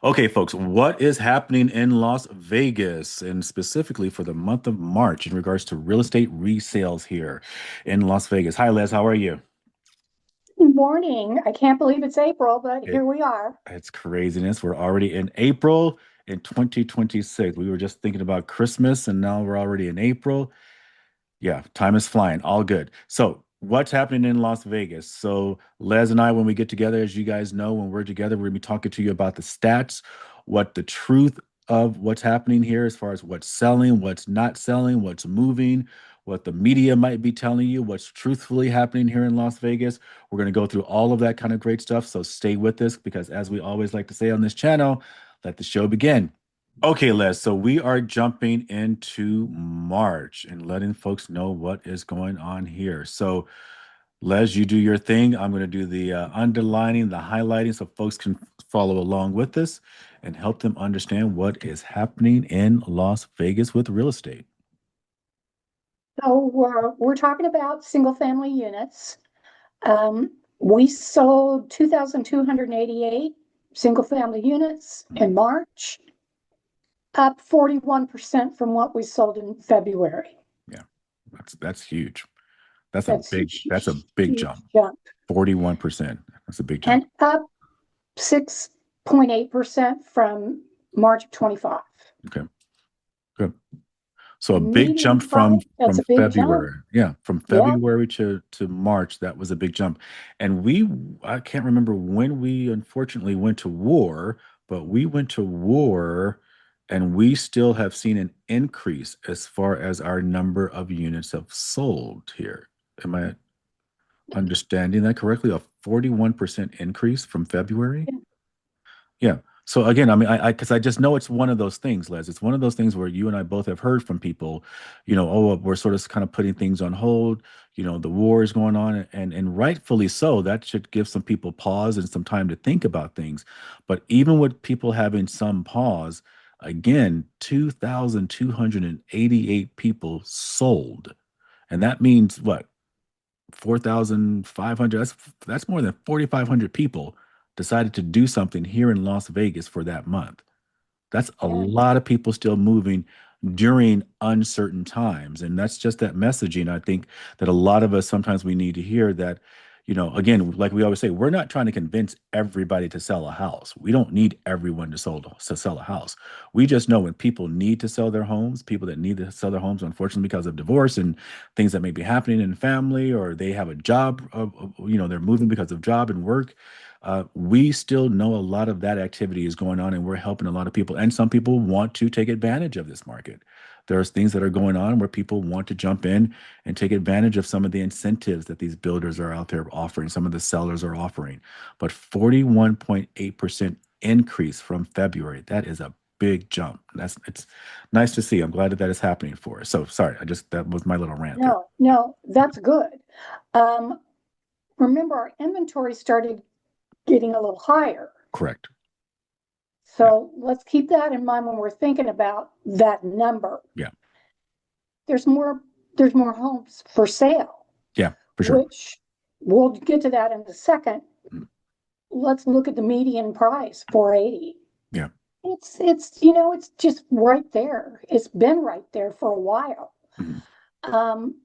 Okay, folks, what is happening in Las Vegas and specifically for the month of March in regards to real estate resales here in Las Vegas? Hi, Les, how are you? Morning. I can't believe it's April, but It, here we are. it's craziness. We're already in April in 2026. We were just thinking about Christmas and now we're already in April. Yeah, time is flying. All good. So, what's happening in Las Vegas? So, Les and I, when we get together, as you guys know, when we're together, we're going to be talking to you about the stats, what the truth of what's happening here, as far as what's selling, what's not selling, what's moving, what the media might be telling you, what's truthfully happening here in Las Vegas. We're going to go through all of that kind of great stuff. So, stay with us because, as we always like to say on this channel, let the show begin. Okay, Les, so we are jumping into March and letting folks know what is going on here. So, Les, you do your thing. I'm going to do the underlining, the highlighting, so folks can follow along with this and help them understand what is happening in Las Vegas with real estate. So we're talking about single family units. We sold 2,288 single family units in March, up 41% from what we sold in February. Yeah, that's huge. That's a That's a big that's a big huge jump. jump. 41%. That's a big jump. And up 6.8% from March of 25. Okay, good. So a big Median jump from price, that's a big jump. February. Yeah, from Yeah. February to March, that was a big jump. And I can't remember when we unfortunately went to war, but we went to war and we still have seen an increase as far as our number of units have sold here. Am I understanding that correctly? A 41% increase from February? Yeah. So again, I mean, because I just know it's one of those things, Les. It's one of those things where you and I both have heard from people, oh, we're sort of kind of putting things on hold. The war is going on, and rightfully so. That should give some people pause and some time to think about things. But even with people having some pause, again, 2,288 people sold, and that means what? 4,500. That's more than 4,500 people decided to do something here in Las Vegas for that month. That's a Yeah. lot of people still moving during uncertain times. And that's just that messaging. I think that a lot of us sometimes we need to hear that, again, like we always say, we're not trying to convince everybody to sell a house. We don't need everyone to sell a house. We just know when people need to sell their homes, people that need to sell their homes, unfortunately, because of divorce and things that may be happening in family, or they have a job, they're moving because of job and work. We still know a lot of that activity is going on, and we're helping a lot of people. And some people want to take advantage of this market. There's things that are going on where people want to jump in and take advantage of some of the incentives that these builders are out there offering, some of the sellers are offering. But 41.8% increase from February, that is a big jump. It's nice to see. I'm glad that that is happening for us. So sorry, that was my little rant there. No, that's good. Um, Remember, our inventory started getting a little higher. Correct. Yeah. So let's keep that in mind when we're thinking about that number. Yeah. There's more, there's more homes for sale, Yeah, for sure. which we'll get to that in a second. Mm. Let's look at the median price, 480. Yeah. It's just right there. It's been right there for a while. Mhm. Um,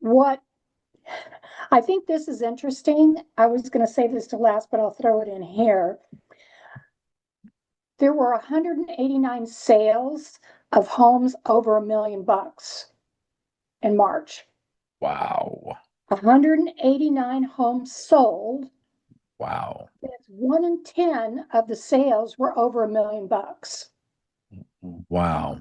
what I think this is interesting. I was going to say this to last, but I'll throw it in here. There were 189 sales of homes over $1 million in March. Wow. 189 homes sold. Wow. That's 1 in 10 of the sales were over $1 million. Wow.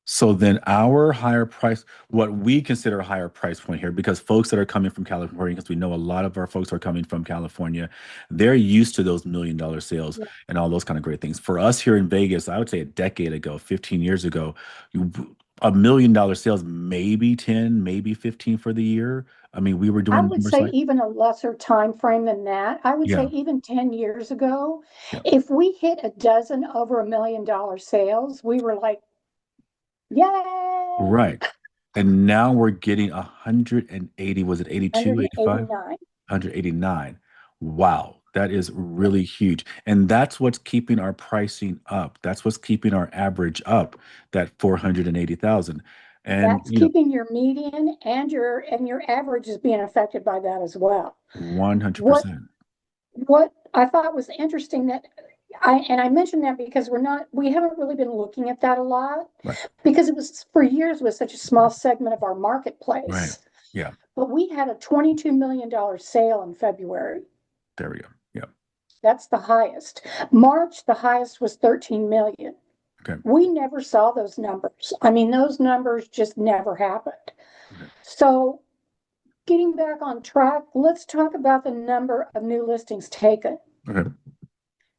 So then our higher price, what we consider a higher price point here, because folks that are coming from California, because we know a lot of our folks are coming from California, they're used to those $1 million sales Yeah. and all those kind of great things. For us here in Vegas, I would say a decade ago, 15 years ago, $1 million sales, maybe 10, maybe 15 for the year. I mean, we were I doing would numbers say like, even a lesser time frame than that. I would say yeah, even 10 years ago, yeah, if we hit a dozen over $1 million sales, we were like, yay, right. And now we're getting 180, was it 82, 85? 189. 189. Wow. That is really huge. And that's what's keeping our pricing up. That's what's keeping our average up, that 480,000. And, That's keeping your median and your average is being affected by that as well. What 100%. what I thought was interesting that I mentioned that because we haven't really been looking at that a lot Right. because it was for years was such a small segment of our Right. marketplace. Yeah. But we had a $22 million sale in February. There we go. Yeah. That's the highest. March, the highest was 13 million. Okay. We never saw those numbers. I mean, those numbers just never happened. Okay. So getting back on track, let's talk about the number of new listings taken. Okay.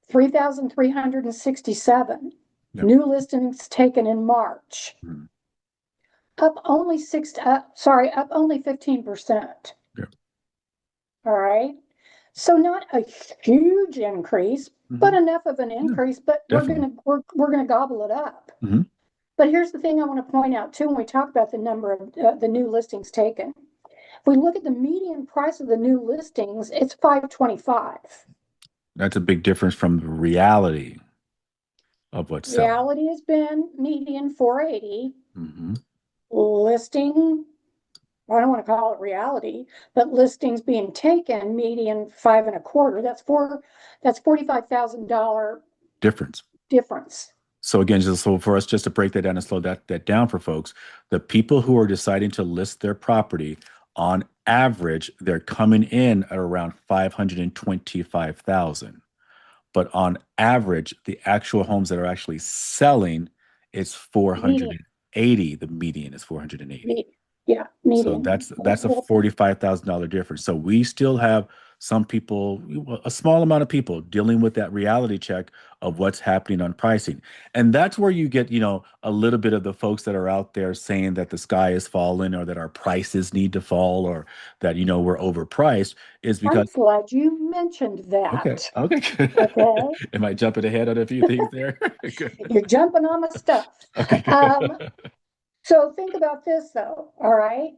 3,367 Yeah. new listings taken in March. Mhm. Up only 15%. Yeah. All right. So not a huge increase, but Mhm. enough of an Yeah, increase, but definitely. we're gonna gobble it up. Hmm. But here's the thing I want to point out too when we talk about the number of the new listings taken. If we look at the median price of the new listings, it's 525. That's a big difference from the reality of what's selling. Reality has been median 480. Hmm. Listing, I don't want to call it reality, but listings being taken median five and a quarter. That's $45,000 Difference. difference. So again, just so for us just to break that down and slow that down for folks, the people who are deciding to list their property, on average, they're coming in at around 525,000. But on average, the actual homes that are actually selling is Median, 480. The median is 480. median, yeah, So median. that's a $45,000 difference. So we still have some people, a small amount of people dealing with that reality check of what's happening on pricing. And that's where you get, a little bit of the folks that are out there saying that the sky is falling or that our prices need to fall or that, we're overpriced is I'm because, glad you mentioned okay, that. okay. Okay. Am I jumping ahead on a few things there? Good. You're jumping on my stuff. Okay, Um, good. so think about this though, all right?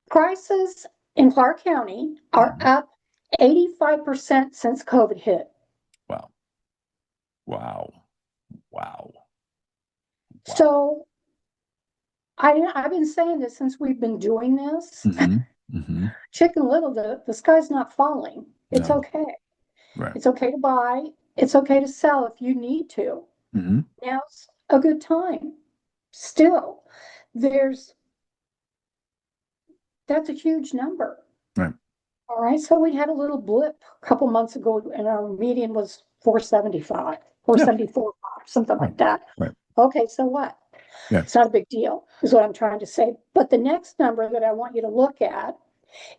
Prices in Clark County are Mhm. up 85% since COVID hit. Wow. Wow. Wow. Wow. So I've been saying this since we've been doing this. Hmm. Hmm. Chicken Little, the sky's not falling. It's No. okay. Right. It's okay to buy. It's okay to sell if you need to. Hmm. Now's a good time. Still, there's that's a huge number. Right. All right, so we had a little blip a couple months ago, and our median was 475, Yeah. 474, something Right. like that. Right. Okay, so what? Yeah. It's not a big deal, is what I'm trying to say. But the next number that I want you to look at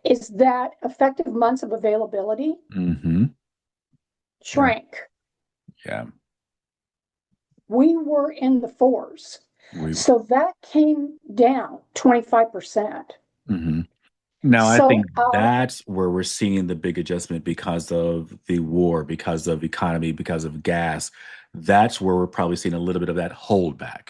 is that effective months of availability Hmm. Yeah. shrank. Yeah. We were in the fours. We. So that came down 25%. Hmm. Now, I So think that's where we're seeing the big adjustment because of the war, because of economy, because of gas. That's where we're probably seeing a little bit of that holdback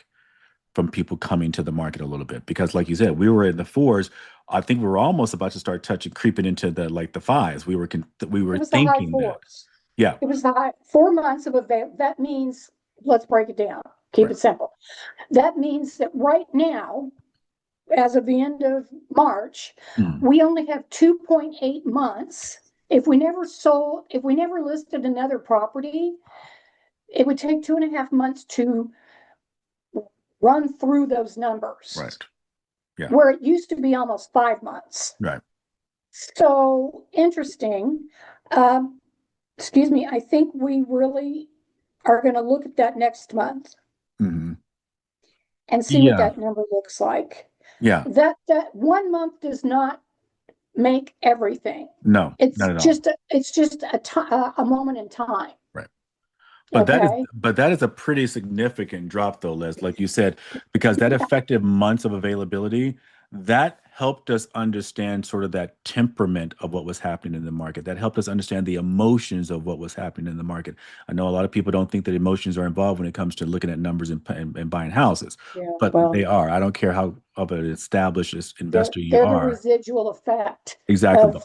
from people coming to the market a little bit. Because, like you said, we were in the fours. I think we were almost about to start creeping into the fives. We were it was the high thinking that. fours. Yeah. It was the high 4 months of avail. That means, let's break it down, keep Right. it simple. That means that right now, as of the end of March, Mm. we only have 2.8 months. If we never listed another property, it would take 2.5 months to run through those numbers, Right. Yeah. where it used to be almost 5 months. Right. So interesting. Um, excuse me, I think we really are going to look at that next month Hmm. and see what Yeah. that number looks like. Yeah. That 1 month does not make everything. No, It's not at all. just a moment in time. Right. Okay. But that is a pretty significant drop though, Les, like you said, because that effective months of availability, that helped us understand sort of that temperament of what was happening in the market. That helped us understand the emotions of what was happening in the market. I know a lot of people don't think that emotions are involved when it comes to looking at numbers and buying houses, Yeah. but they Well, are. I don't care how of an established they're investor you they're the are. residual effect Exactly. of.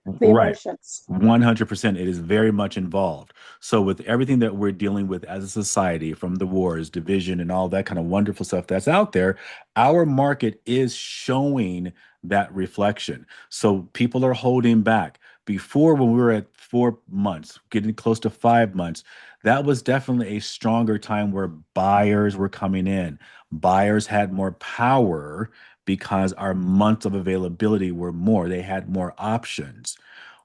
the Right. emotions. 100%. It is very much involved. So, with everything that we're dealing with as a society, from the wars, division, and all that kind of wonderful stuff that's out there, our market is showing that reflection. So, people are holding back. Before, when we were at 4 months, getting close to 5 months, that was definitely a stronger time where buyers were coming in. Buyers had more power because our months of availability were more, they had more options.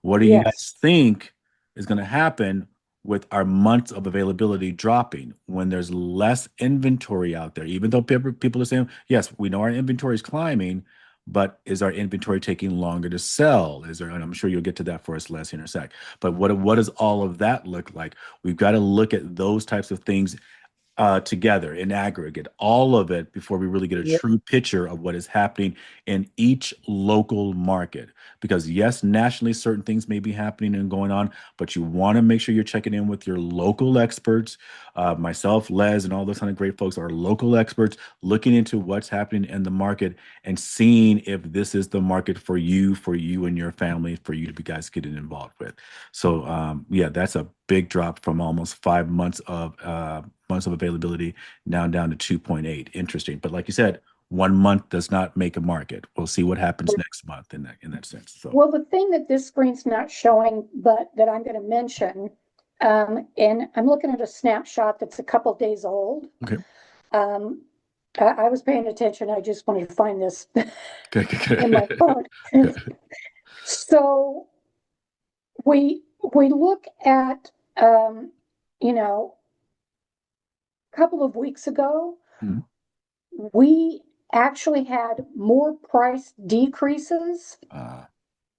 What do you Yes, guys think is going to happen with our months of availability dropping when there's less inventory out there? Even though people are saying, yes, we know our inventory is climbing, but is our inventory taking longer to sell? Is there, and I'm sure you'll get to that for us, Les, in a sec. But what does all of that look like? We've got to look at those types of things together in aggregate, all of it before we really get a yeah, true picture of what is happening in each local market. Because yes, nationally, certain things may be happening and going on, but you want to make sure you're checking in with your local experts. Myself, Les, and all those kind of great folks are local experts looking into what's happening in the market and seeing if this is the market for you and your family, for you to be guys getting involved with. So yeah, that's a big drop from almost 5 months of months of availability now down to 2.8. Interesting. But like you said, 1 month does not make a market. We'll see what happens next month in that sense. So well, the thing that this screen's not showing, but that I'm going to mention, and I'm looking at a snapshot that's a couple days old. okay. Um, I was paying attention. I just wanted to find this Okay, in my phone. So we look at, you know, a couple of weeks ago, Mhm. we actually had more price decreases uh,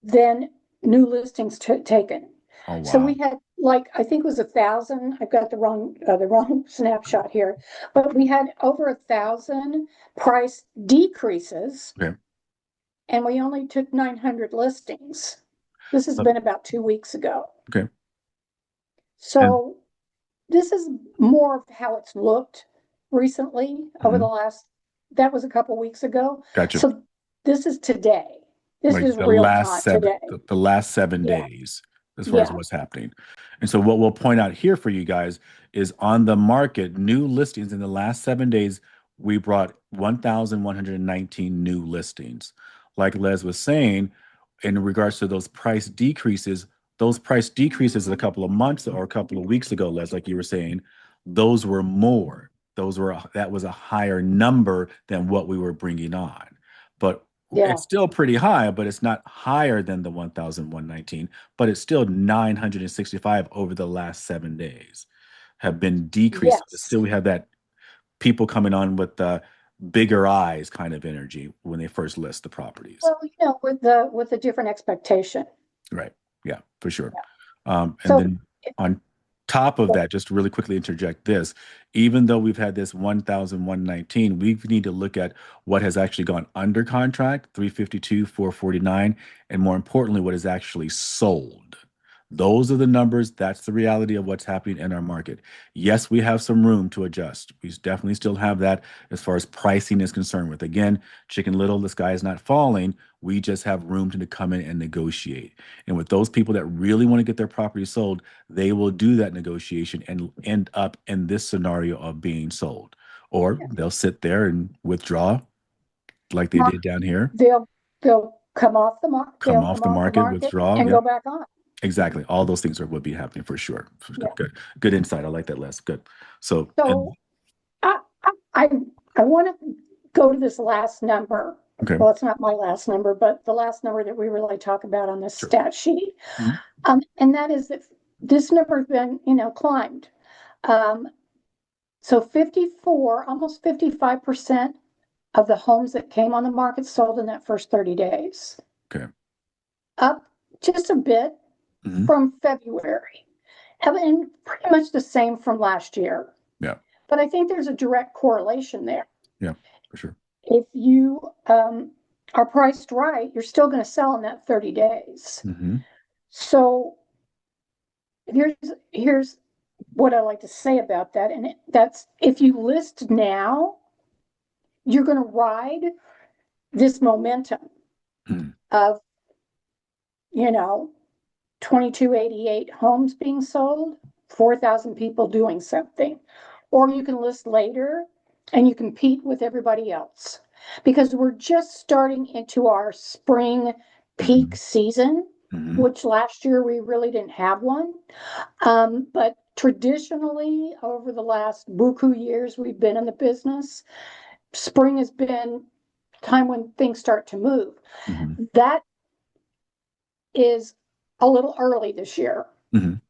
than new listings taken. oh So we wow. had, like, I think it was 1,000. I've got the wrong snapshot here, but we had over 1,000 price decreases, Okay. and we only took 900 listings. This has Uh, been about 2 weeks ago. okay. And So this is more of how it's looked recently over the mhm. last, that was a couple weeks ago. Gotcha. So this is today. This Like is real time today. the last seven Yeah, days as far as yeah, what's happening. And so what we'll point out here for you guys is on the market, new listings in the last 7 days, we brought 1,119 new listings. Like Les was saying, in regards to those price decreases a couple of months or a couple of weeks ago, Les, like you were saying, those were more. That was a higher number than what we were bringing on. But yeah, it's still pretty high, but it's not higher than the 1,119, but it's still 965 over the last 7 days have been decreased. So yes. still, we have that people coming on with the bigger eyes kind of energy when they first list the properties. Well, with the different expectation. Right. Yeah, for sure. Yeah. And So then on top of that, just to really quickly interject this, even though we've had this 1,119, we need to look at what has actually gone under contract, 352, 449, and more importantly, what is actually sold. Those are the numbers. That's the reality of what's happening in our market. Yes, we have some room to adjust. We definitely still have that as far as pricing is concerned with. Again, Chicken Little, the sky is not falling. We just have room to come in and negotiate. And with those people that really want to get their property sold, they will do that negotiation and end up in this scenario of being sold. Or they'll sit there and withdraw like they mark, did down here, they'll they'll come off the mark. come They'll off come the off the market, market withdraw. and Yep, go back on. exactly. All those things would be happening for sure. Yeah. Good, good insight. I like that, Les. Good. So, and So I I I want to go to this last number. okay, Well, it's not my last number, but the last number that we really talk about on this sure. stat sheet. Mhm. And that is that this number has been, climbed. Um, so 54, almost 55% of the homes that came on the market sold in that first 30 days, Okay. up just a bit Hmm. from February, and pretty much the same from last year. Yeah. But I think there's a direct correlation there. Yeah, for sure. If you are priced right, you're still going to sell in that 30 days. Hmm. So here's what I like to say about that, and that's if you list now, you're going to ride this momentum Hmm. of you know, 2288 homes being sold, 4,000 people doing something. Or you can list later and you compete with everybody else because we're just starting into our spring peak Mhm. season, Mhm. which last year we really didn't have one. But traditionally, over the last buku years we've been in the business, spring has been time when things start to move. Mhm. That is a little early this year. Mhm.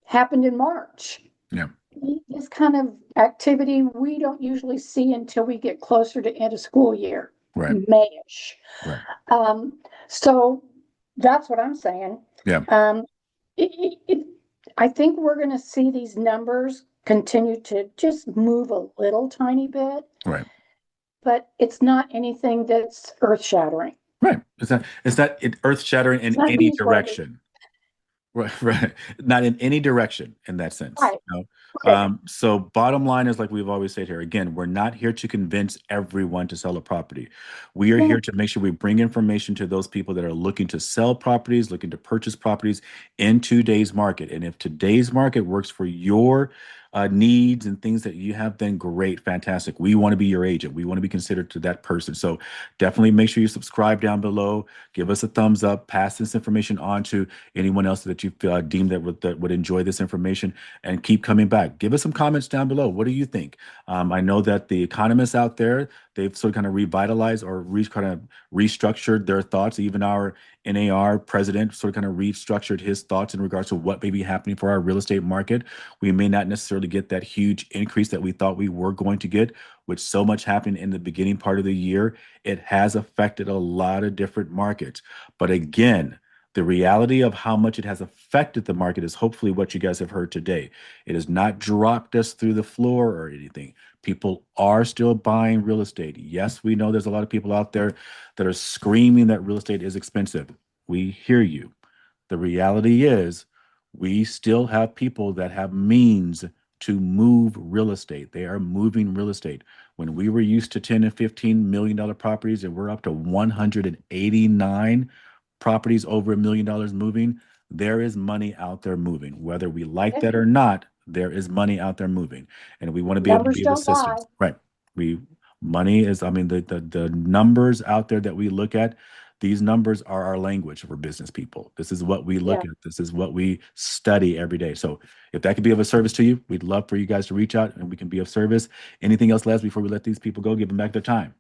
Happened in March. Yeah. This kind of activity we don't usually see until we get closer to end of school year, Right. Mayish. Right. Um, so that's what I'm saying. Yeah. Um, it, it, it, I think we're going to see these numbers continue to just move a little tiny bit, Right. but it's not anything that's earth shattering. Right. It's not earth shattering It's in not any newsworthy. direction. Right, right. Not in any direction in that sense. Right, You know? right. So bottom line is like we've always said here, again, we're not here to convince everyone to sell a property. We are here No, to make sure we bring information to those people that are looking to sell properties, looking to purchase properties in today's market. And if today's market works for your needs and things that you have, then great, fantastic. We want to be your agent. We want to be considered to that person. So definitely make sure you subscribe down below. Give us a thumbs up. Pass this information on to anyone else that you deem that would enjoy this information, and keep coming back. Give us some comments down below. What do you think? I know that the economists out there, they've sort of kind of revitalized or kind of restructured their thoughts. Even our NAR president sort of kind of restructured his thoughts in regards to what may be happening for our real estate market. We may not necessarily get that huge increase that we thought we were going to get, with so much happening in the beginning part of the year. It has affected a lot of different markets. But again, the reality of how much it has affected the market is hopefully what you guys have heard today. It has not dropped us through the floor or anything. People are still buying real estate. Yes, we know there's a lot of people out there that are screaming that real estate is expensive. We hear you. The reality is, we still have people that have means to move real estate. They are moving real estate. When we were used to 10 and $15 million properties, and we're up to 189 properties over $1 million moving, there is money out there moving. Whether we like yeah, that or not, there is money out there moving, and we want to be able to numbers be of don't lie. assistance. Right? We money is. I mean, the numbers out there that we look at, these numbers are our language for business people. This is what we look Yeah. at. This is what we study every day. So if that could be of a service to you, we'd love for you guys to reach out and we can be of service. Anything else, Les, before we let these people go, give them back their time.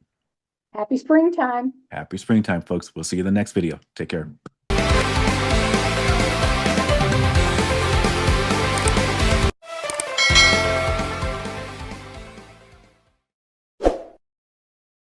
Happy springtime. Happy springtime, folks. We'll see you in the next video. Take care.